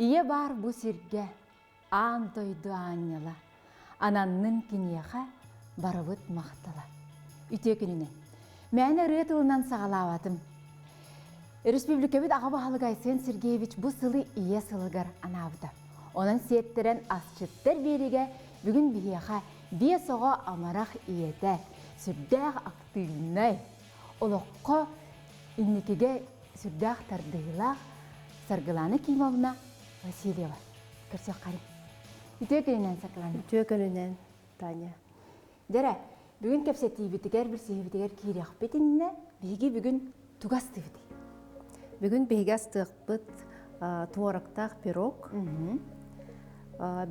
Ие бар бу сирге аан тойду аанняла. Ананнын кинеха барыбыт мақтала. Үте күніне. Мәні рытылынан сағалаватым. Республикабит Ағабы Халыгайсен Сергеевич бу сылы ие сылыгар анабыда. Онын сеттерен асчыттар береге бүгін бияха бие соға амарақ иеті сүрдәғ актылынай. Олыққа инникеге сүрдәғ тардығылақ саргыланы кимовна Васильева. Көрсек қари. Үте күнінен сақыланы. Үте күнінен, Таня. Дәрі, бүгін кәпсетейбітігер бір сейбітігер кейрек бетініне бейге бүгін туғастығыды. Бүгін бейге астықпыт туарақтақ пирог.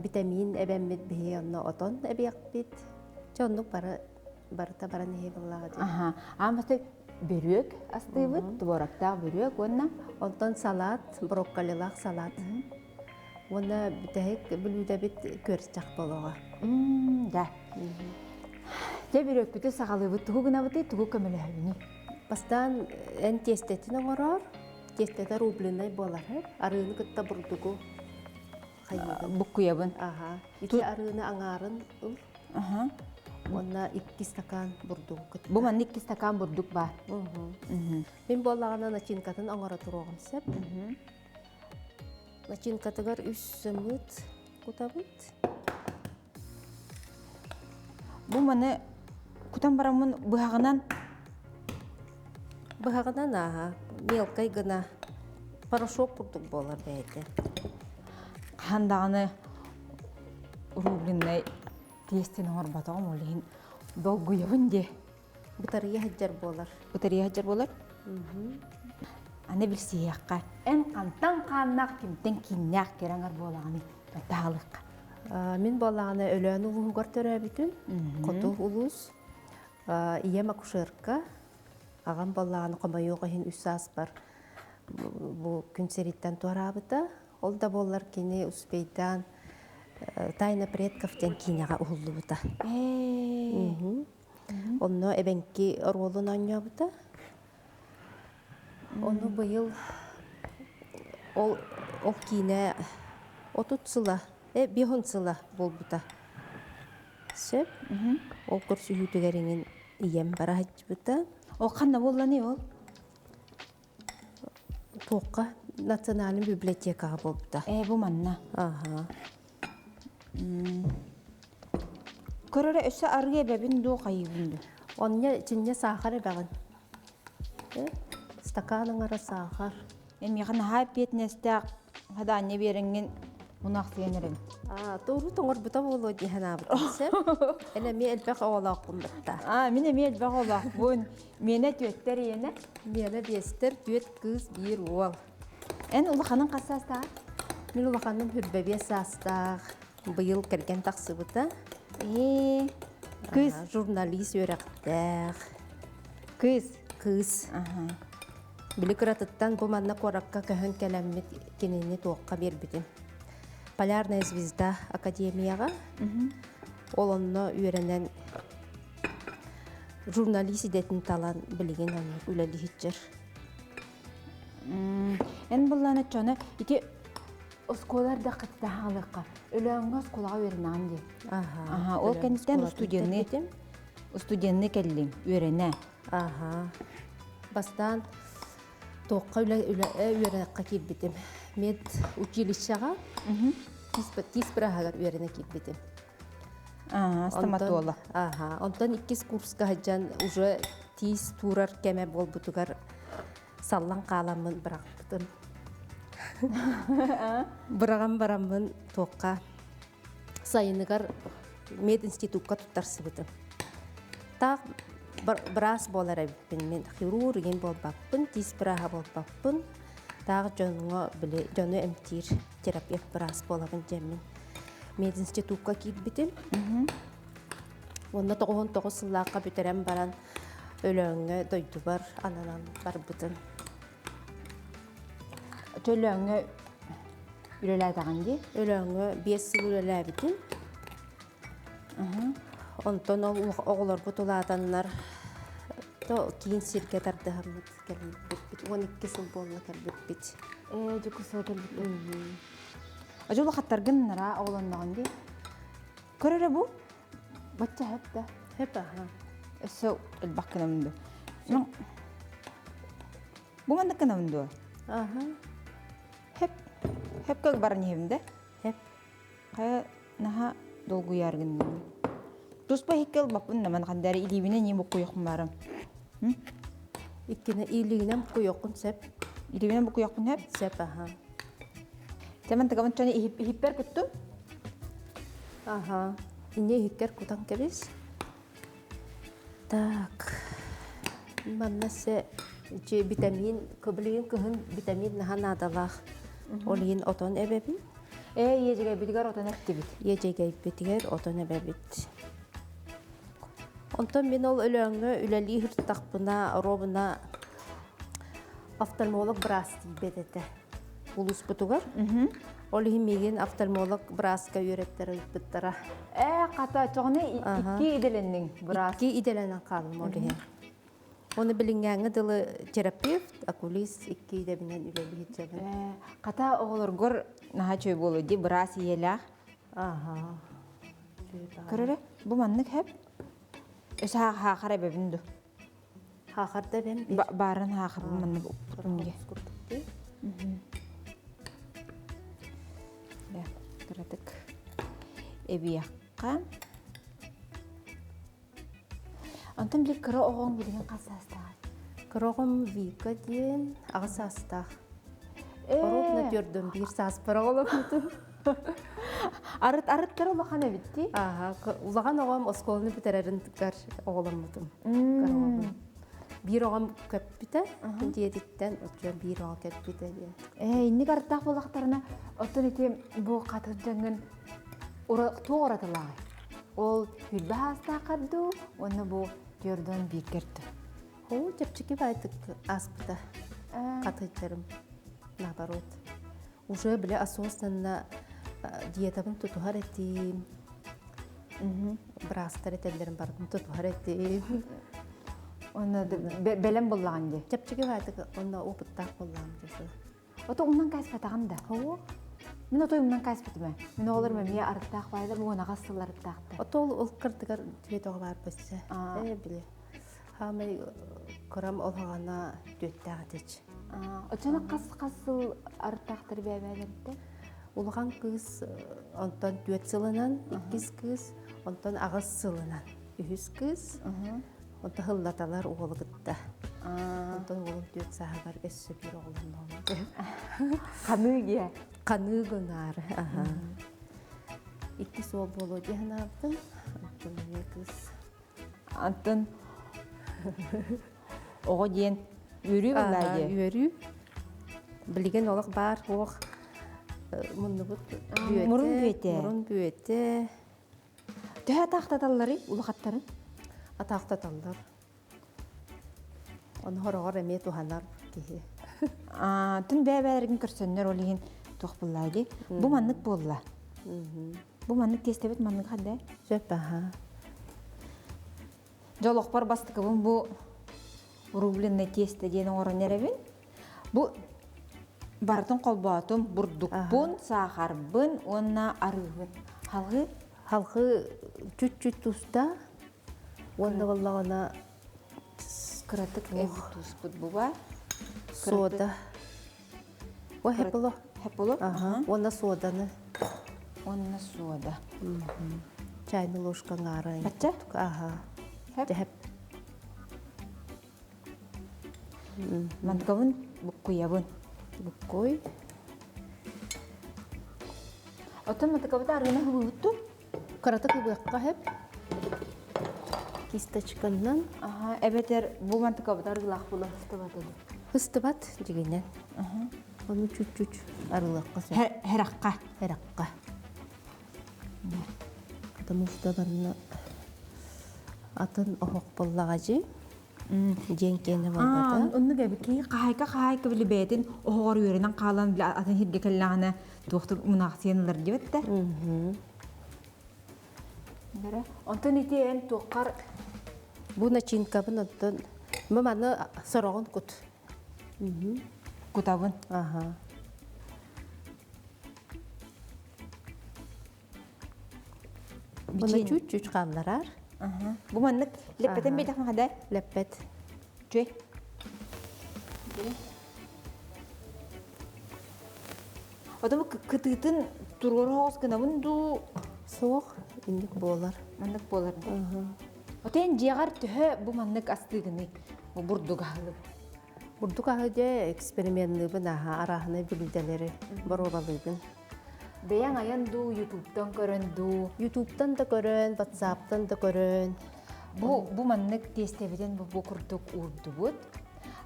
Витамин әбәммет бейге онна отон әбек бит. Чондық барыта баран ехе болаға. Амасты бөрек астығыд, туарақтақ бөрек, онна? Онтон салат, брокколилақ салат. Оны бітәйік бүлуді бит көрс жақ болуға. Да. Де бөрек бүті сағалыбыд, тұғы ғына бұты, тұғы көмілі әуіні. Бастан ән тестетін оңырар, тестеті рублинай болар. Арыны күтті бұрдығы қайыдың. Бұққыябын. Ити арыны аңарын ұл. Онна 2 стакан бұрдығы күтті. Бұл мән 2 стакан бұрдық бар. Мен болағына начинкатын аңара тұрғым сәп. Начинкатығар үссіміт құтабыт. Бұл мәні күтан барамын бұғағынан? Бұғағынан мелкай ғына порошок бұрдық болар бәйді. Қандағыны рублинай тестен оңыр батағым олығын долгуябын де. Бұтария хаджар болар. Бұтария хаджар болар? Аны бір сияққа. Ән қантан қамнақ кемтен кеннәқ кераңар болағыны тағылыққа. Мен болағыны өлән ұлығығар төрә бүтін. Қоту ұлыз. Ием акушерка. Ағам болағыны қомайуға хен үсас бар. Бұл күнсереттен туарабыта. Ол да болар кені ұспейдан тайна предковтен кинеға ұлды бұта. Оны әбенки ролын аңя бұта. Оны бұйыл ол кине отут сыла, бейхун сыла бол бұта. Сөп, ол көрсі үйтігеріңін ием бара хатчы бұта. Ол қанда болла не ол? Тоққа националын библиотекаға бол бұта. Бұл манна. Көрірі өсі арғы әбәбін ду қайығынды. Оння чинне сахар бәғын. Стаканың ара сахар. Емеғін хайп етнестәқ ғада не беріңген мұнақ сенерін. Тоғры тоңыр бұта болу дейін абытын. Әне мен әлбәқ ауалақпын бұтта. Мен әлбәқ ауалақпын. Мені төттер ені? Мені бестер төт қыз бір ол. Ән ұлықаның қасастақ? Мен ұлықаның хүрбәбе састақ. Бұйыл кәрген тақсы бұта. Кыз? Журналист өрәқтәқ. Кыз? Кыз. Білі күратыттан бұл манна қораққа көхін кәләммет кенені тоққа бербедім. Полярная звезда академияға. Ол онына үйренен журналист едетін талан білген үләлі хитчер. Ән бұлланы чоны, ити осколарда қытта ғалыққа, үләңі осколаға өрінан де. Ол кәністен студенні кәлім, өріне. Бастан тоққа өрінаққа келбетім. Мед училищаға тис бірағағар өріне келбетім. Стоматолог. Онтан 2 курсқа хаджан уже тис турар кәмә бол бұтығар саллан қаламын бірақ бұтын. Бұраған барамын тоққа сайынығар мед институтқа тұттарсы бұтын. Тақ біраз болар әбіппін. Мен хирурген бол бақпын, тис бірағы бол бақпын. Тағы жоны әмтир терапевт біраз болағын жәмін. Мед институтқа кейт бітім. Онда 9 сыллаққа бүтерем баран өлөңі дойды бар, ананан бар бұтын. Төлөңі үлеләді ағанды? Өлөңі 5 сыл үлелә бітім. Онтон оғылар бұтыладанлар кейін сирге тардығамыз кәлбет бит. 12 сыл болына кәлбет бит. Жүкісі кәлбет. Acaba xattargın nara oğlanağın di. Körere bu. Bacca hep de. Hep aha. Eso el bakkına mındı. Non. Bu mandık kana mındı. Aha. Hep kag barın hevinde. Hep. Kaya naha dolgu yargın di. Tuspa hekkel bapın naman kandari ilibine ni bu kuyuk maram. İkkine iyiliğine koyuyorsun sep. İlibine bu kuyuk hep. Sep aha. Temen tıkamın çani ihipper kuttum. Aha. İne hikker kutan kebis. Так. Манна се чи витамин, көбілген күхін витамин наха надалақ. Олиын отон эбебин. Yiyecek bilgar otan etti bit. Ежегей битигер отон эбебит. Онтон мен ол өлөңгө үләли хырттақпына, робына офтальмолог брас дейбетете. Улус бутугар. Олиын меген офтальмолог браска үйреттері бұттара. Kata çoğunu iki idelendin biraz. Iki idelenen kalım olиын. Onu bilingenge dılı terapevt, akulis iki de binen üleri hitçabın. Kata oğulur gor naha çöy bolu di biraz yiyelak. Aha. Körere bu manlık hep. Öse haqar ebebindu. Haqarda ben bir Barın haqar bu manlık uppunge. Ya, kıradık. Ebi yakkan. Antam bir kıra oğun bilgin qasasta. Kırağım vika diyen ağısastaq. Oropna gördüm bir sas para olamıdım. Arıt kıra ulaqan ebitti. Aha, ulağan oğam oskolunu bitererin tıkar olamıdım. Bir oğam köpbite, diyeditten oturan bir oğam köpbite diye. İnni qarıttaq bolaqtarına otun etem bu qatıncangın tuğ oratılağı. Ol hülbe hasta qaddu, onu bu gördün bir kerdi. Ho, çepçiki baytık aspıda. Katıclarım. Nabarot. Уже бля осознанно диетабын тутухар этим. Брастар этелерин бардым тутухар этим. Onu belem bolağın di. Çepçiki baytık onda опыттақ боллам жасы. Oto ondan kaspatağın da. Ho, Мен отой умнан кайспытыма. Мен олар мәмия арыттақ байда bu ona qasıllar arıttaqtı. отол ол кырдыгар түет оғар бөссе. Биле. Хамай корам олғана төттәгәтеч. Очана qasıl arıttaqtır bәбәләрдә. Улған кыз онтон түет сылынан, иккис кыз, онтон ағыз сылынан. Үхіс кыз, онтон хыллаталар оғылғытта. Онтон оғылын түет сағагар өссі бір оғылын олды. Қаны ге. Қаны гонары. Иккис ол болу дегін абдым. Онтон не кыз. Антын оғы дейін үрі бұлайды. Үйөрі. Білген олық бар, оқ. Мұнды бұд бүйетті. Мұрын бүйетті. Мұрын бүйетті. Төһә тақтаталары, улақаттары. Атақтаталар. Оны хорағар әме туханар кейі. Түн бәбәлерін көрсөннер олығын тоқ бұлайды. Бұл маннық болла. Бұл маннық тестебет маннық қандай? Сөп аға. Жолық бар бастықы бұл рубленный тесті дейін орын әребін. Бұл бартын қолбатым, бұрдықпын, сақарбын, онына арығын. Халғы? Халқы чүт-чүт тұста, онда болағына Кыратык туспут буба. сода. Ой, хеп болу. Хеп болу? Онда соданы. Онна сода. Чайны ложка ңары. Бача? Аға. Хеп? Хеп. Мантгавын бұққуябын. Бұққой. Отын мантгавыда арғына хыбытту? Қаратық бұққа хеп. Кисточканнан. Әбетер бұл мантгавыда арғылақ бұла хыстыбатыды. Хыстыбат дегенен. Оны чүт-чүт арғылаққа сөп. Хәраққа. Heraqqa. Потому барына атын оғық боллағажы. Женкені болбады. Онны гәбікі қайка білі бәйтін оғыр үйерінен қалан білі атын хирге кәллағына тоқты мұнақсиянылар дебетті. Онтын етен тоққар Бұ начинкабын онтын маманы сұрағын күт. құтабын. Бuna чуть-чуть қалларар. Бу маннык леппетен бейтак махадай. Ләппет. Чөй. Отому кытытын тургорогос гына бунду Соқ инник болар. маннык болар. Отен жегар төһө бу маннык астыгыны бу бурдугалы. Бурдук ахыде экспериментны бына арахны билделери боролалыгын. Бәяң аян ду YouTube-тан көрөнду. YouTube-тан да көрөн, WhatsApp-тан да көрөн. Бу маннык тестебеден бу курдук урдубут.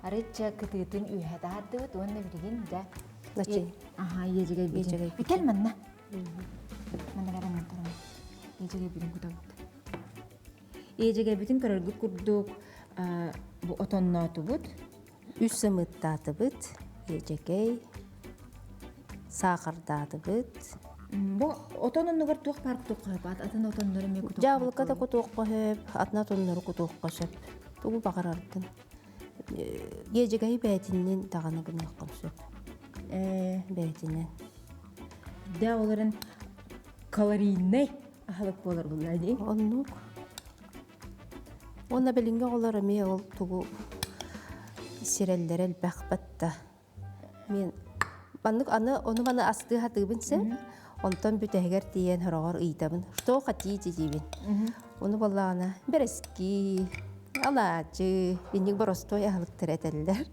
Арыча кытытын үйһәдәдүт, онны билген да. Начин. Ага, ежеге Ежеге билген. Бител манна. Манна гарам антарам. Ежеге билген кутабыт. Ежеге битин көрөлгүт курдук бу отоннотубут. Үс сымыттатыбыт, ежекей, сахардатыбыт. Бу отоннугар тух парк тухай бат, атын отоннору ме кутук. Жабылка да кутук кохеп, атна тоннору кутук кошеп. Тугу багарардын. Ежекей бәйтиннен таганы гынаккан сөп. Бәйтиннен. Да оларын калорийный ахалык болар булар ди. Оннук. Онна белинге олар ме ол тугу сиреллерел бәхбатта. Мен баннык оны мана асты хатыбынсы. Онтан бүтәгәр тиен хорогор ыйтабын. Что хотите дибин. Оны баллана берески алачы инник боростой ахлыктыр этеллер.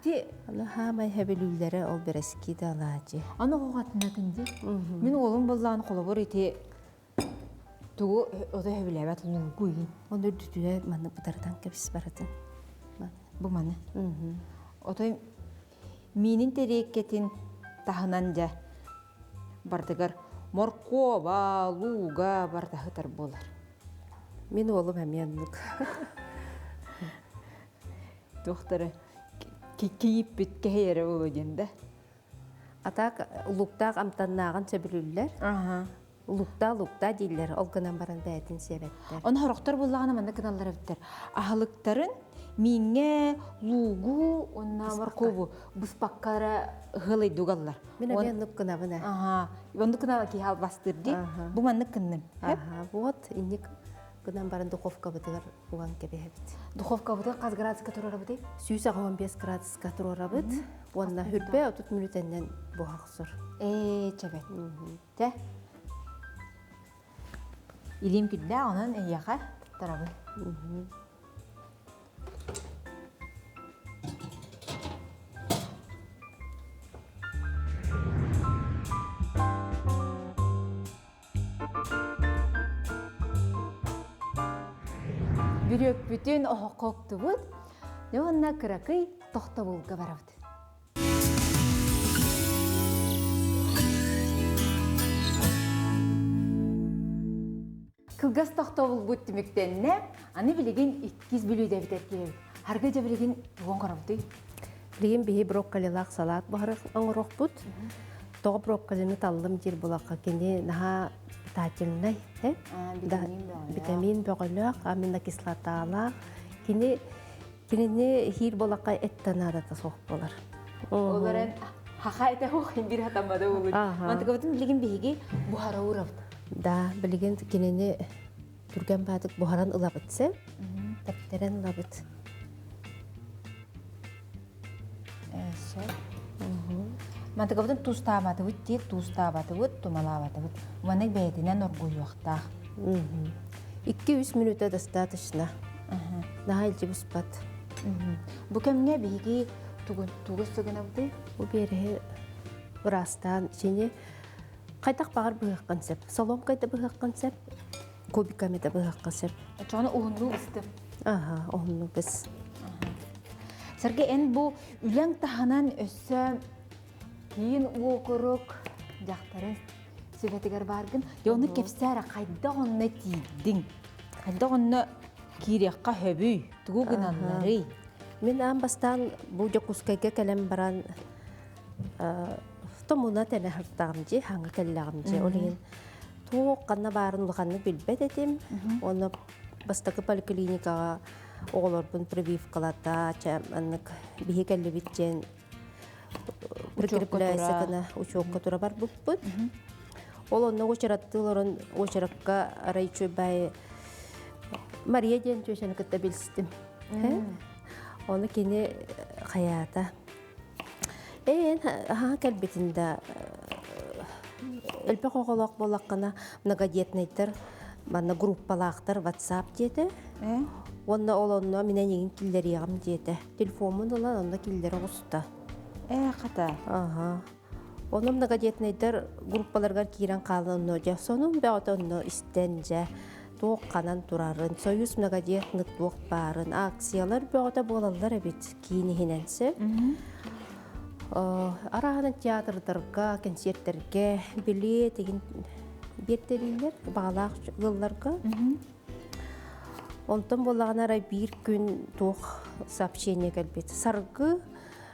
Ти Аны хамай хәбелүләре ол берески да алачы. аны гатына кинди. Мен олым буллан колобор ите тугу ода хәбиләбәт лугуй. Оны дүтүләр маны бутардан кепс баратын. Бу маны. Отой минин тереккетин тахынан да бардыгар моркова, луга бардахытар болар. Мен олым әмиянлык. Докторы кийип биткәйәре болганда. Атак луктак амтаннаган сөбүлүлләр. Ага. Лукта диллер, ол гынан баран бәйтин себеттер. Он хорохтор буллагана манда каналлар биттер. Ахлыктарын минге лугу онна моркову буспаккара гылый дугаллар. Мен әмиянлык гына бына. Ага. Онды канала ки хал бастырды. Бу манны кынным. Ага, вот, инник гынан баран духовка бытыгар буган кебехет. Духовка буда каз градуска турара бudi. 115 градуска турара быт. Онна хүрбе 30 минутеннен бухаксыр. Чабе. Те. Илим күддә онан яха тарабы. Бүрек бүтін оқоқты бұд, онна кіракый тоқта болға барабыд. Кылгас тоқта бол бұд демектенне, аны білеген 2 білуді бітет келеді. Харга жа білеген оған қарабыды. Билген бихи брокколилак салат бахарык оңорок бут. Тоғы брокколины таллым жер булакка кене наха питательный, витамин бөгөлөк, аминокислоталар. Кенене хир булакка эттанада да сок болар. Оларын хаха эте хоқин бир хатамада болуд. Антыга бутун билеген бихиги бухара урабыд. Да, билген кенене түрген бадык бухаран ылабытсы, тәптерен ылабыт. Мантыга бутун туз табатыбыд, тек туз табатыбыд, тумалабатыбыд. Уанек бәйтінен оргуй вақтақ. 2-3 минута достаточно. Наха илчи буспат. Бу кемге бихиги тугыз сыгына буды? Бу бере ырастан içine кайтак багар быгак концепт. Соломкайда быгак концепт. Кубикамида быгак концепт. Чоны угунду ысты. Ага, onu biz. Сарге эн бу үләң таханан өссө кейін уокурук жактарын сөбетигер баргын. Оны кепсәре кайда онны тийдиң. Кайда онны кирекка хөбүй, тугу гынанлары. Мен амбастан бу жокускайга келем баран томуна тене хартагымжы, хаңы келлегымжы. Олеген тоқ қанна барын луханны билбет этим. Оны бастакы поликлиникага оголорбун прививкалата, чаманнык бихикелли битчен прикрепляется кана учокка тура бар буппут. Ол онна очараттыларын очаракка арайчу бай Мария ден төшен кытта билстим. Оны кини хаята. Кәлбетінде элбе коголок болаккана многодетныйдер, манна группалактар WhatsApp деді. Онна олонно менен егин киллер ягам деді. Телефонун олан онна киллер оғуста. Қата. Оны многодетныйдер группаларга кирен калынно жа. Сонун бәғыт онно истен жа. Тоқ қанан турарын, союз многодетных тоқ барын, акциялар бәғыта болалар әбет кейіні хиненсе. Арағанын театрдарға, концерттерге, билет деген бертерилер, бағалақ жылларға. Онтан болағанара бір күн тоқ сообщение кәлбет. Сарғы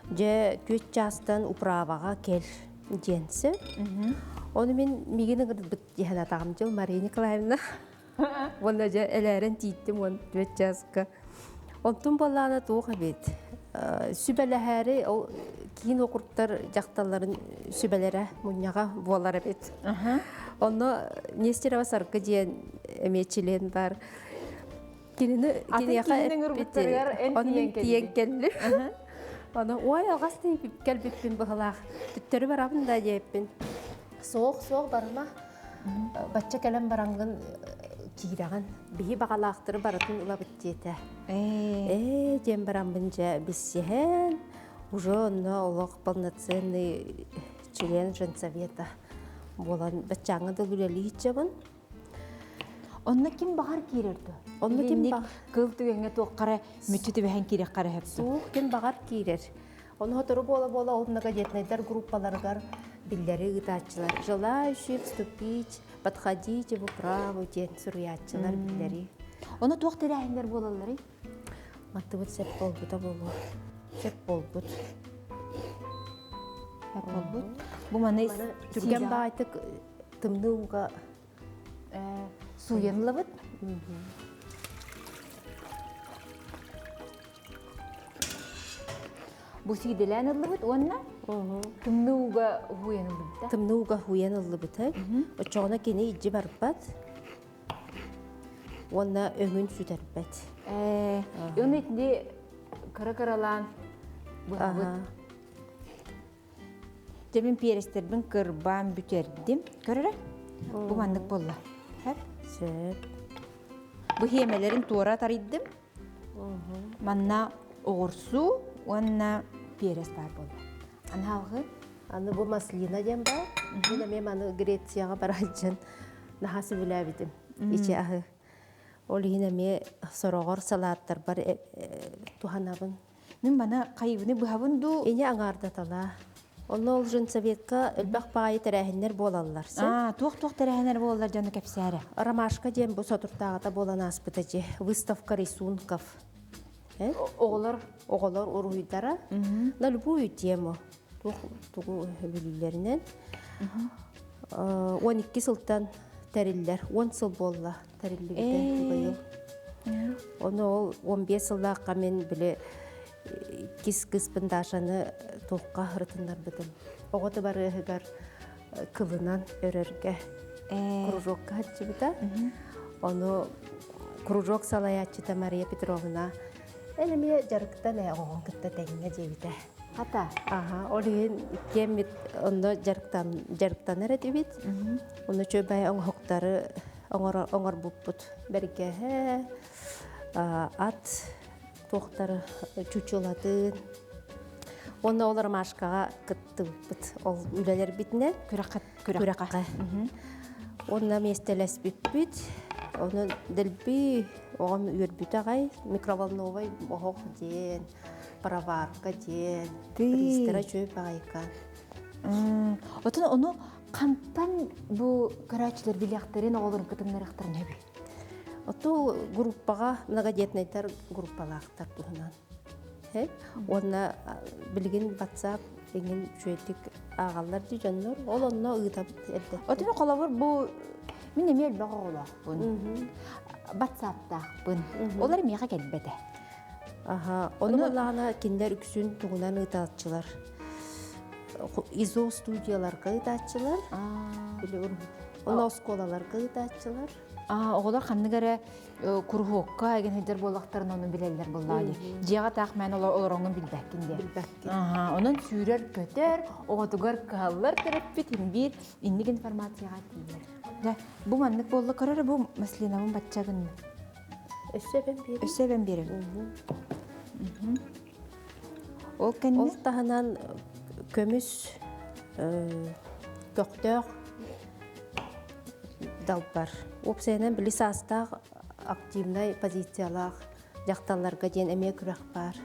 же 4 жастан управаға кел денсі. Оны мен мегені ғырдық деген атағым жыл Мария Николаевна. Онда же әләрін тейттім 4 жасқа. Онтан болағана тоқ әбет. Сүбәләһәре кейін оқырттар жақталарын сүбәләрі мұнyaға болар әбет. Оны Нестерова Сарқы дейін әметчілен бар. Кенеяқа әппеті. Оның тиен кәлі. Оны ой алғас дейіп кәлбеппен бұғылақ. Түттері бар абында дейіппен. Соқ барыма. Батча кәлем бараңғын кираған. Бейі бағалақтыры баратын ұлабыт дейті. Дем барам бінже біссеген. Уже онна олық полноценный член женсовета. Болан бәтчаңы да үлелі етчебін. Онна ким бағар керерді? Онна ким бағар? Кыл түгенге тоққара мүтчеті бәхен керек қара әпті. Суық ким бағар керер. Оны хотыры бола-бола олнаға детнайдар группаларғар биллері ұтатчылар. Желающие вступить, подходите в управу, ден сүріятчылар биллері. Оны тоқ тәрәхіндер болалары? Матты бұд сәп болбыта болу. Сәп болбыт. Бұ маны түрген бағайтық тымны ұға суянлы бұд? Бұ сүйделән ұлы бұд, онна? Тымны ұға хуяны бұд? Тымны ұға хуяны ұлы бұд. Очоғына кені иджі барбат. Онна өңін сүдәрбәт. Оны етінде қара-қаралан бұд. Жемін перестербін қырбан бүтердім. Көрірі? Бұ мандық болла. Сөп. Бұ хемелерін туара тариддім. Манна оғырсу, онна перес бар болла. Аналғы? Аны бұ маслина дем ба. Бұна мен аны Грецияға барайджан нахасы бүләбідім. Иче ағы. Ол егін әме сұрағыр салаттар бар туханабын. Мен бана қайыбыны бұхабын ду? Эне аңарда тала. Оны ол жын советка үлбақ бағайы тәрәхінлер болалар. Тоқ тәрәхінлер болалар жаны кәпсәрі. Ромашка дем бұ сотұртағыда болан аспыта же. Выставка рисунков. Оғылар ұруйдара. На любую тему. Туғу білілерінен. 12 сылтан тәрілер. 10 сыл болла тәрілігіде бұйыл. Оны ол 15 сыллаққа мен біле кис-кіспін дашаны тоққа ұрытындар бұдым. Оғыты бар ұғығар кылынан өрерге кружокқа хатчы бұда. Оны кружок салаятчыта Мария Петровна әліме жарықтан оғын күтті тәңіне жебіді. Қата? Ол ең кемет оны жарықтан әрәді бет. Оны чөбәй оңғықтары оңғар бұппыт. Бәрге ат тоқтары чүчулатын. Оны олар машқаға күтті бұппыт. Ол үлелер бітіне күраққа. Оны местелес бүппіт. Оны дәлбі оғым үйірбіт ағай. Микроволновай оғық ден, параварка ден, пристера чөп ағайка. Отын оны қантан бұл көрәчілер біліяқтарын оғылырын күтімнер ақтарын әбі? Оту группаға, многодетнайдар группалақтар тұғынан. Оны білген WhatsApp еңін жөйтік ағалар дейжанлар, ол онына ұйытап әрді. Отын қолавыр бұл мен емел баға олақпын, WhatsApp-тақпын, олар меға кәлбәді. Оны олағына кендер үксін тұғынан ұйтатчылар. Изо студияларға ұйтатчылар. Оны осколалар кыйтачылар. Оғылар қанныгары курхуокка еген хедер болақтарын оны білелер боллады. Жеға тақ мән олар оңын білбәккінде. Онын сүйрер көтер, оғатугар қалар тәріппет бір иннік информацияға тиер. Бұ маннық болы көрір, бұ мәслинавын батчағын. Өссебен берем. Ол кәнне? Ол тағынан көміс, көқтөк, далбар. Опсайынан білі састақ активнай позициялақ жақталарға ден әме күрәк бар.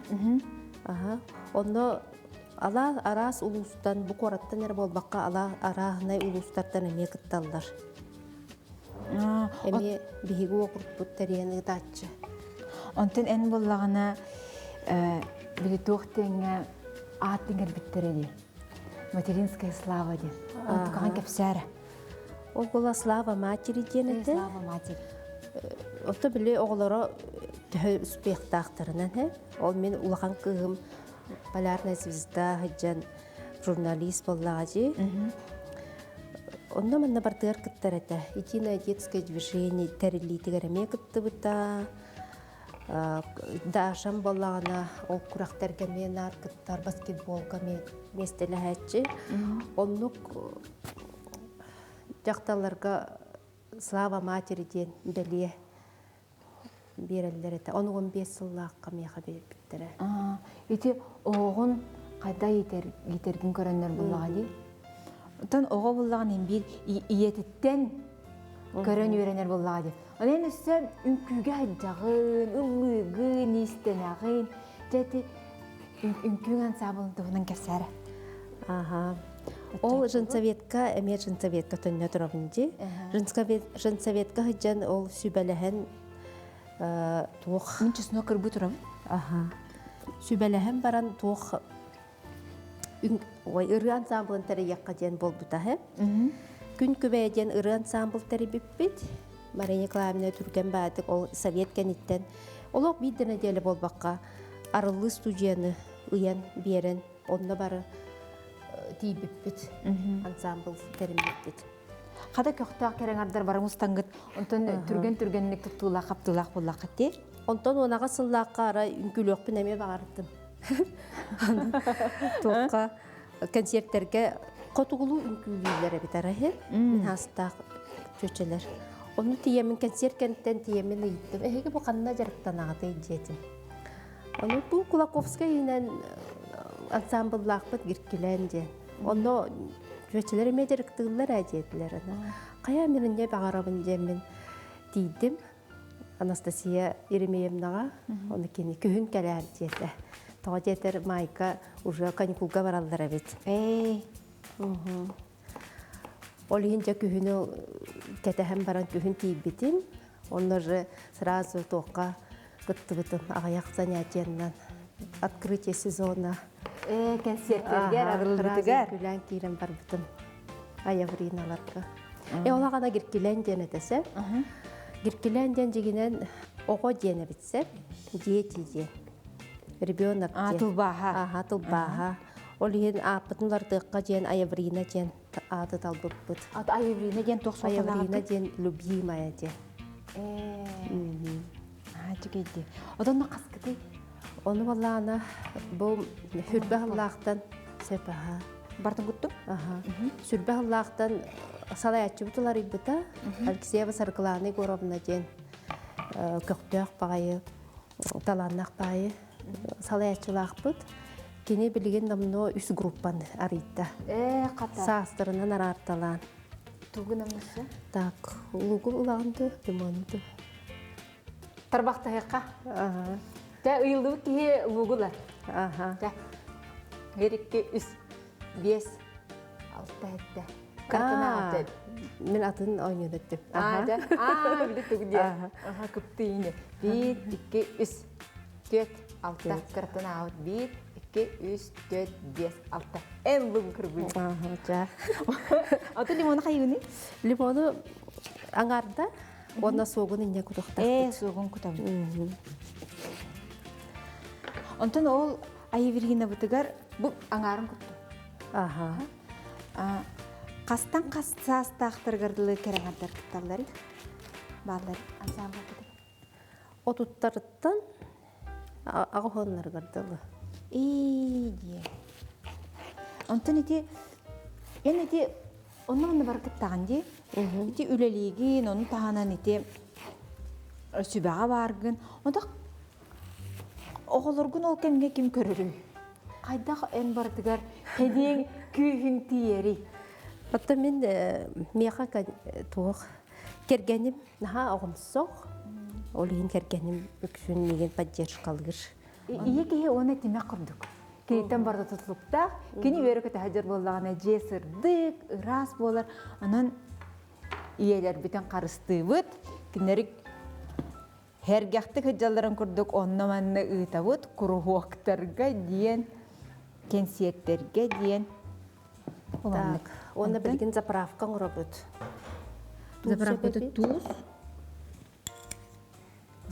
Оны ала арас улустан, бұ қораттан әр болбаққа ала арағынай улустардан әме күтталдар. Әме бігі оқырып бұттарияны датчы. Онтын ән боллағына білі тоқтыңа аттыңар біттері де. Материнская слава де. Онты қаған кәпсәрі. Ол гола слава матери денеті. Слава матери. Оты біле оғылары түхі успехтақтарынан. Ол мен улақан кығым полярная звезда хаджан журналист боллағажы. Онда манна бардығар кіттар әті. Единое детское движение тәрілейтігер әме кітті бұта. Дашам боллағына ол құрақтарға мен аркыттар баскетболға местелі әтші. Онлық жақталарға слава матери ден бәле берелер әті. Оны 15 сыллаққа меға біттірі. Еті оғын қайда етерген көрінер болаға де? Тон оға болағын бір иетіттен көрін өренер болаға де. Онен үсі үнкіге айдағын, ұлығын, естенағын, жәті үнкіген сабылын тұғынан кәсәрі. Ол жынсаветка, әме жынсаветка төнне тұрабынды. Жынсаветка хыджан ол сүбәләһен туқ. Мен чесіно кірбі тұрам? Сүбәләһен баран туқ ұры ансамблын тәрі яққа ден бол бұтағы. Күн көбәйден ұры ансамбл тәрі біппет. Мария Николаевна түрген бәдік, ол совет кәнеттен. Олық бейдіні дәлі болбаққа арылы студияны ұян берін, онына бары тейбіппет, ансамбл тәрімбеппет. Қада көқтақ кәрің ардар барың ұстаңғыт, онтан түрген-түргенлік тұқтулақ, қаптулақ болақ қатте? Онтан онаға сыллаққа ара үнкілөкпін әме бағардым. Тоққа концерттерге қотуғылу үнкілейлер әбет арахы, мен хастақ чөчелер. Оны тиемін концерт кәнттен тиемін үйттім. Әйге бұл қанына жарықтан ағыды едетім. Оны бұл Кулаковская енен ансамбллақпыт гіркелен ден. Оны жөтчелер еме жарықтығылар әдетілер. Қая менінде бағарабын демен дейдім. Анастасия Еремеевнаға, оны кені күйін кәләр деді. Тоға детер майка уже каникулға баралдар әбет. Ол еңде күйіні кәтәхәм баран күйін тейбетін. Онлары сразу тоққа күтті-күтім ағаяқ занятияннан. Открытие сезона. Концерттергер, арылбытыгар. Күлән кейрен бар бұтым. Аявриналарға. Олағана геркелен ден әтәсі. Геркелен ден дегенен оғы дені бітсі. Дети ден. Ребенок ден. Тұлбаға. Тұлбаға. Ол ең апытынлардыққа ден аяврина ден ады талбып бұд. Аяврина ден тоқсу Аяврина ден любимая ден. Түгейді. Одан қас кіді? Оны балағына бұл хүрбі ғыллақтан сөпіға. Бардың күттім? Сүрбі ғыллақтан салай әтчі бұтылар үйбіта. Алексеева Сарқыланы Горовна ден көқтөк бағайы, таланнақ бағайы салай әтчі лақ бұд. Кені білген намыно үс группан арыйта. Қата. Састырынан арарталан. Туғы намысы? Так, ұлығы ұлағынды, лимонды. Тарбақты ғаққа? Та ұйылды кие ұлығылар? Та. Верекке үс, бес, алты әтті. Картына аты. Мен атын ойнен өттім. Білі түгі де. Күпті ені. Бет, үкі, үс, төт, алты. Картына аты. Бет, үкі, үс, төт, бес, алты. Ән бұғын күрбілі. Аты лимоны қайығыны? Лимоны аңарда, онна соғын инне күтіқтақ. Соғын күтім. Онтан ол айы бергені бұтығар, бұл аңарын күтті. Қастан қастастақтыр гардылы кереңаттар кытталлары. Баллар ансамбль кытыр. Отуттарыттан ағуанлар гардылы. Ие. Онтон ити онны бар кыттаган ди. Ити үлелигин, оны таханан ити сүбәгә баргын. Онда оголоргун ол кемге ким көрөрү. Кайда эн бардыгар хедиң күйүн тиери. Отта мен мияқа туық кергенім наха оғымсоқ. Олығын кергенім үксін меген поддержкалгыр. Ие кеге оны тиме құрдық. Кейттен барды тұтылықта, кені өрі көті хәдер болағына жесірдік, ырас болар. Анан иелер бітен қарысты бұд. Кенерік хәргяқты күджаларын күрдік, онна манны ұйта бұд. Күрғуақтарға дейін, кенсиеттерге дейін. Так, оны білген заправка ұра бұд. Заправкаты туз.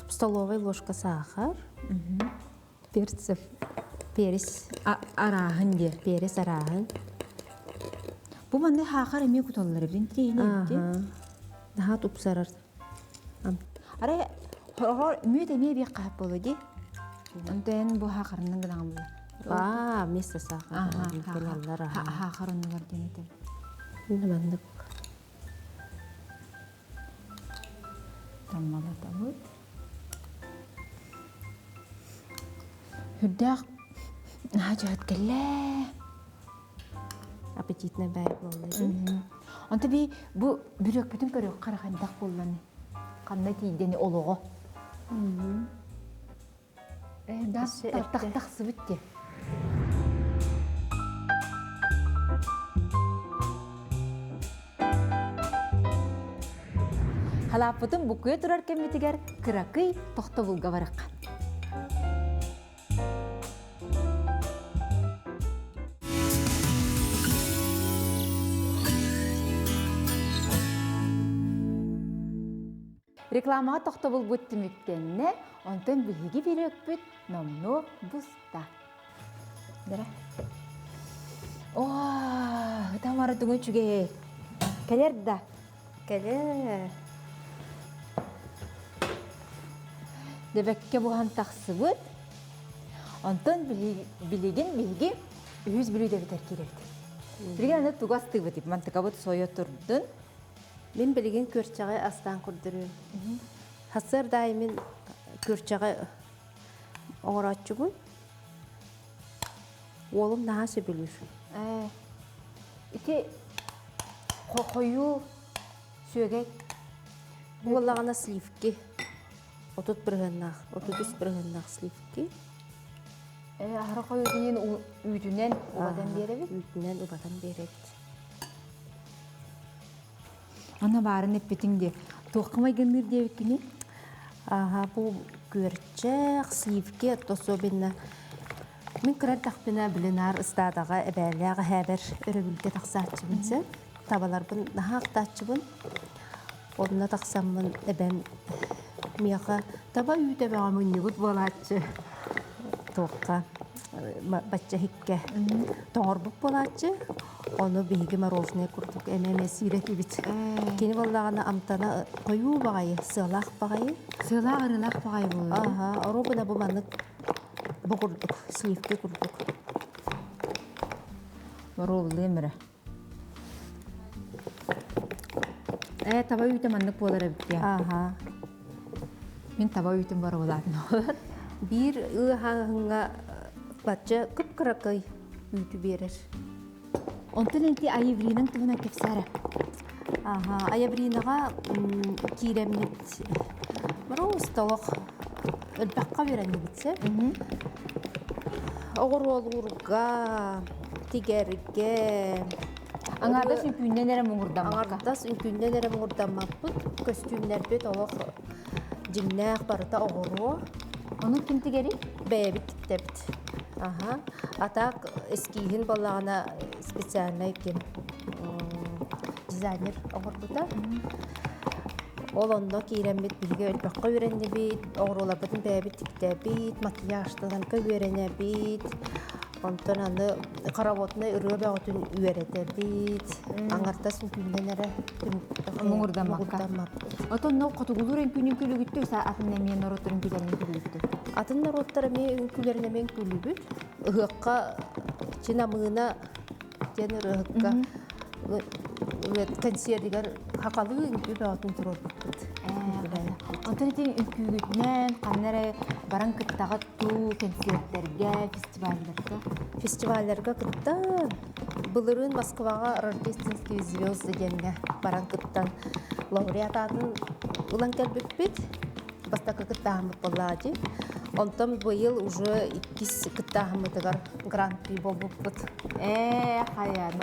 Столовая ложка сахар. Перец. Арағын де. Перец арағын. Бұл маңдай хақар әме күталылары білін тірейіне өтті. Наха тұпсарар. Арай, мүйет әме бек қағып болу де. Онтайын бұл хақарының ғынан бұл. Место сахар. Хақар оны бар денетім. Нұманды. Таммалы табыд. Хүрдәқ нағажат кәлі. Аппетитный бәйіп болды. Онта бей бұл бүрек бүтін көрек қарақандақ болғаны. Қанна тейдені олығы. Тақтақ сұбытте. Халапытын бұқуе тұрар кәмметігер кірақый тоқты бұлға бараққан. Рекламаға тоқты бұл бұтты мүттенне, онтын білгі берек бүт, номно бұста. Дәрі? Тамары түңі чүге. Кәлер да? Кәлер. Дебәкке бұған тақсы бұд. Онтын білеген білгі үйіз білуді бітер керекті. Білген аны тұғасты бұд, мантыға бұд сойы тұрдың. Мен білген көрчіғай астан күрдірі. Хасыр дайымен көрчіғай оңыратшы бұн. Олым наға сөбілір. Ити қойу сөйгек. Олағана сливки. 30 бірғыннақ сливки. Ахыры қойу дейін үйдінен ұбадан береді? Үйдінен ұбадан береді. Ана барын әппетіңде тоқымай генір деуік кені? Бұл көрчіқ, сливки, особенно мен көрер тақпына білінар ұстадаға әбәліға әбір өрі-бүлге тақсатшы бұнсы. Табалар бұн наға ақтатшы бұн. Онына тақсам бұн әбән мияға таба үйті бәға мұнне бұд болатшы. Тоққа бачча хикке тоңор бұп болатшы. Оны бейгі мороженое күрдік, әмәме сирек үбіт. Кені болағына амтана қойу бағайы, сылақ бағайы. Сылақ ырылақ бағайы болды? Робына бұманық бұ күрдік, сливке күрдік. Робылы емірі. Таба үйті маңдық болар әбітке? Мен таба үйтім бар олатын олар. Bir ıhağına batça kıpkırakay ütü verir. Ondan enti ayıvrinin tüvüne kefsara. Ayıvrinağa kiremlet. Baro ustalık ölbaqqa vereni bitse. Oğur olurga, tigerge. Anardas ünkünden ere muğurdamak. Anardas ünkünden ere muğurdamak. Kostümler bet olaq cinnak barıta oğuru. Onun kim tigeri? Bebit tepit. Atak eskihin balağına spesialnay kim dizayner oğur buta. Olanda kiremmet bilge ölbaqqa öğrenni bit, oğrula bıdın bebit tikte bit, makiyajdan ka öğrene bit. Онтон аны каравотны ырыба отун үеретербит. Аңарта сүкүнденере Муңурдамакка. Отон но котугулурен күнүн күлүгүттү са атын мен ороторун күлөрүн күлүгүттү. Атын народтары мен күлеріне мен күлүбүт. Ыгыкка чинамына жен ырыгыкка консервигер хакалы үңкүбе отун турорбут. Онтон этин үкүгүтнен каннере баран кыттага туу концерттерге, фестивальдерге. Фестивальлерге кытта былырын Москвага рождественские звезды денге баран кыттан лауреат атын улан келбеппит. Бастакы кыттаамыт боллаажы. Онтон быйыл уже 2 кыттаамытыгар гран-при болбуппут. Хаян.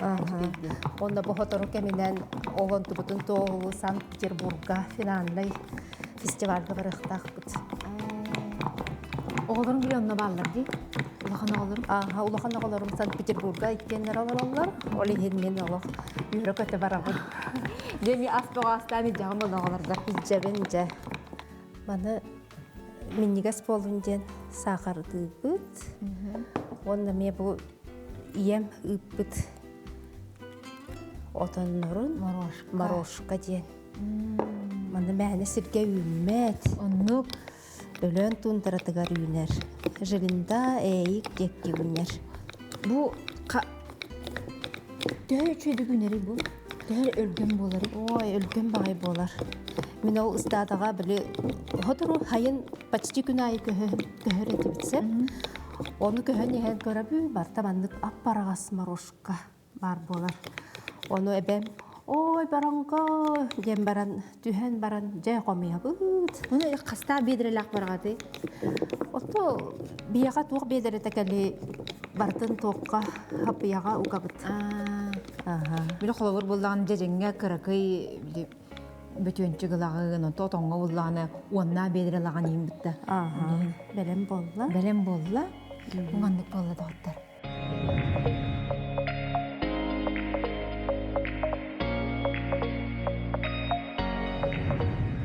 Онда бохотору кеминен олонтубутун тоолу Санкт-Петербурга финаллай фестивальга барыктакпыт. Оголорун биле онна баалар ди. Улахан оголорун. Улахан оголорум Санкт-Петербурга иккеннер олороллар. Олиһин мен олох үйрө көтө барабын. Деми аспага астаны жагым оголордар. Жабен же. Маны миннигас болун ден сахардыбыт. Онда ме бу ием ыппыт. Отоннорун морошка ден. Маны мәне сирге үймәт. Оннук Өлөн тундаратыгар үйнер. Жылында эйик декки үйнер. бу төр чөйдү күнери бу. Төр өлгөн болары. Ой, өлгөн багай болар. Мен ол ыстадыга биле хотуру хайын почти күн айы көһөр этибитсе. Оны көһөн ehen көрөбү бар тамандык аппарагас морошка бар болар. Оны эбем ой баранга дем баран түһен баран жай комыябыт. Уну каста бедрелак баргады. Ото бияга тук бедере текели бартын токка хапыяга угабыт. Биле холовор булган жежеңге кыракый биле бөтөнчү гылагын тотонго булганы онна бедрелаган юм битте. Белем болла. Белем болла. Уңандык болла доктор.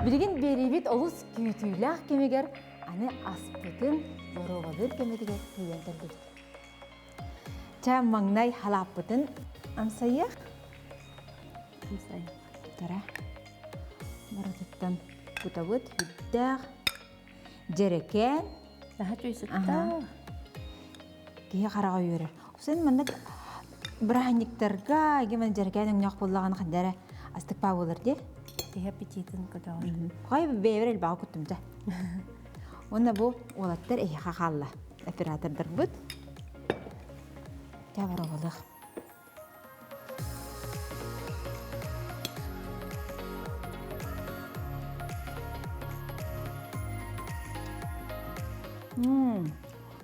Билген берибит олус күтүлак кемегер аны аспытын боровалыр кемедиге кыйынтырды. Чам маңнай халаппытын амсаяк. Тара. Маратыттан кутабыт хүддәк жерекен. Чуйсытта. Кие қараға үйірер. Усын мандық брахниктарға емен жерекен өңнек боллаған қандары астық ба болыр де? Тие аппетитін көдәуір. Қай бейбір әл бағы күттім жа. Онда бұл олаттар әйіға қалла. Оператордар бұд. Жабыр олық.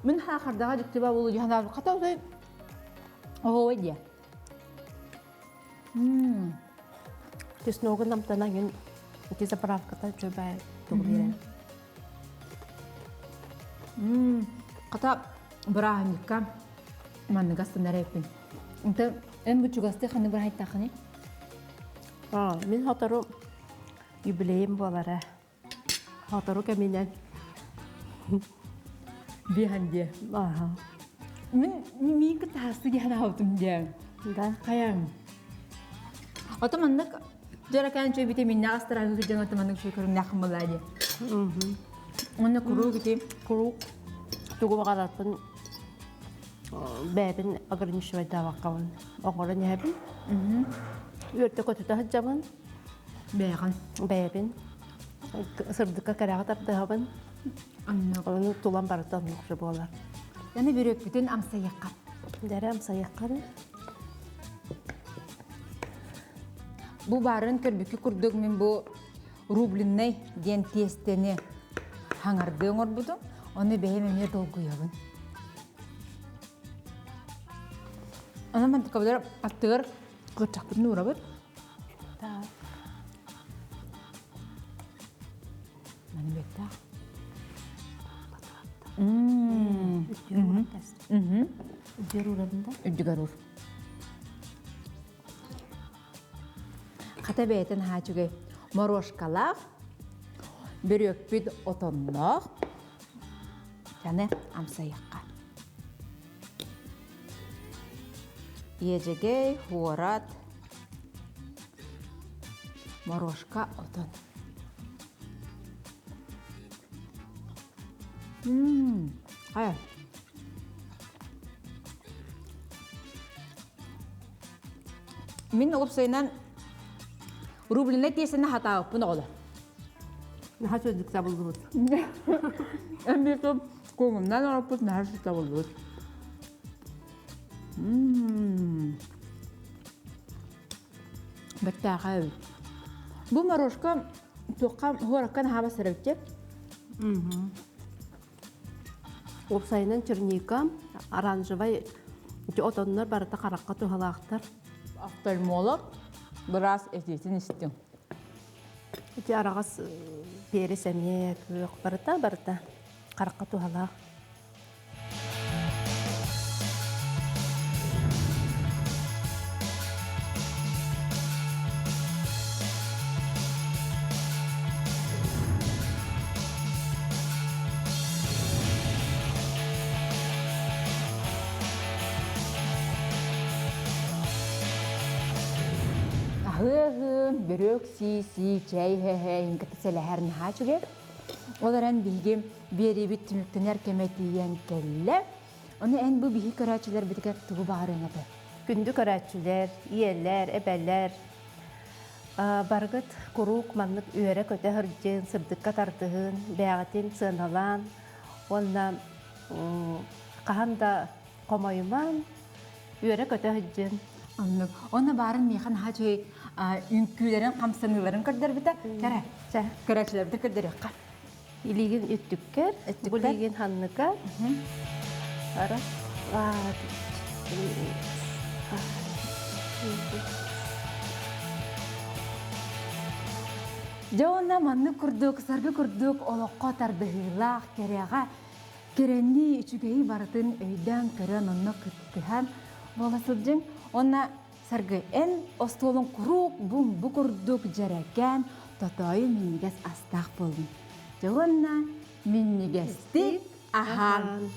Мен хақырдаға жүктіба болу жағынағы қата ұзай оғой де. Тесногын намтана ген заправката жөбәй тұғырен. Қата бұрағымдыққа манны ғастындар әйпін. Үнті ән бүтчі ғасты қаны бір айттақыны? Мен хатару юбилейім болары. Хатару кәменен. Бейхан де. Мен күтті хасты дегін аутым де. Да. Қаяң. Оты мандық жаракан чөй біте мен нағастыр ағы күтен оты мандық шөй көрім нақым бола де. Оны құру күте. Құру. Туғы бағалатпын бәбін ограничивать даваққауын. Оғырын ебін. Өрті көтіті хаджабын. Бәйған. Бәбін. Сырдыққа кәрәға таптығабын. Оны тулан барыттан ұқшы болар. Яны бір өппітін амсаяққа. Дәрі амсаяққа. Бұл барын көрбікі күрдік мен бұл рублиннай ден тестені хаңарды оңыр бұды. Оны бәйемемер долгу ябын. Оны мәнті қабылар аттығыр қырчақпын ұра бұд. Мәні бекті ақ. Үдер ұрабында? Үдігар ұр. Қата бәйтін хачугай морошкалақ, бір өкпід отоннақ, және амсаяққа. Ежегей хуорат морошка отон. Ай. Мен олып сайынан рубліне тесіне хатауып бұны олы. Наха сөздік табылды бұд. Әмбеті көңімнен орып бұд, нәр сүт табылды бұд. Бәтті ақай. Бұл морошка тоққа хуаракқан хаба сырыптеп. Опсайынан черника, оранжевай, отоннар барыта қараққа тухалақтар. Офтальмолог біраз әтетін істің. Арағас пері сәме көк барыта қараққа тухалақ. Бөрөк си чай инкаты сәләһәрін хачуге. Оларан бейге бері бит түміктенер кәметейен кәлі. Оны ән бұл бейгі көрәтшілер бітігі тұғы бағырын әді. Күнді көрәтшілер, иелер, әбәлер, барғыт құруқ манлық үйәрі көті хүрден, сырдыққа тартығын, бәғатын сыналан, онна қағанда қомайыман, үйәрі көті хүрден. Оны барын мейхан хачуге үнкүлерін, қамсаныларын көрдер біті? Кәрі, көрәтшілер біті көрдер еққа. Илеген үттіккер, бұлеген ханнықар. Ара. Жауына манны күрдік, сарғы күрдік, олыққа тардығылақ кәріға. Керенні үчігей барытын өйден көрін онны күттіған боласылжың. Онна сарғы ән остолын құруқ бұн бұ күрдік жарәкен татайы менігес астақ болдың. Жауына менігестік ахан.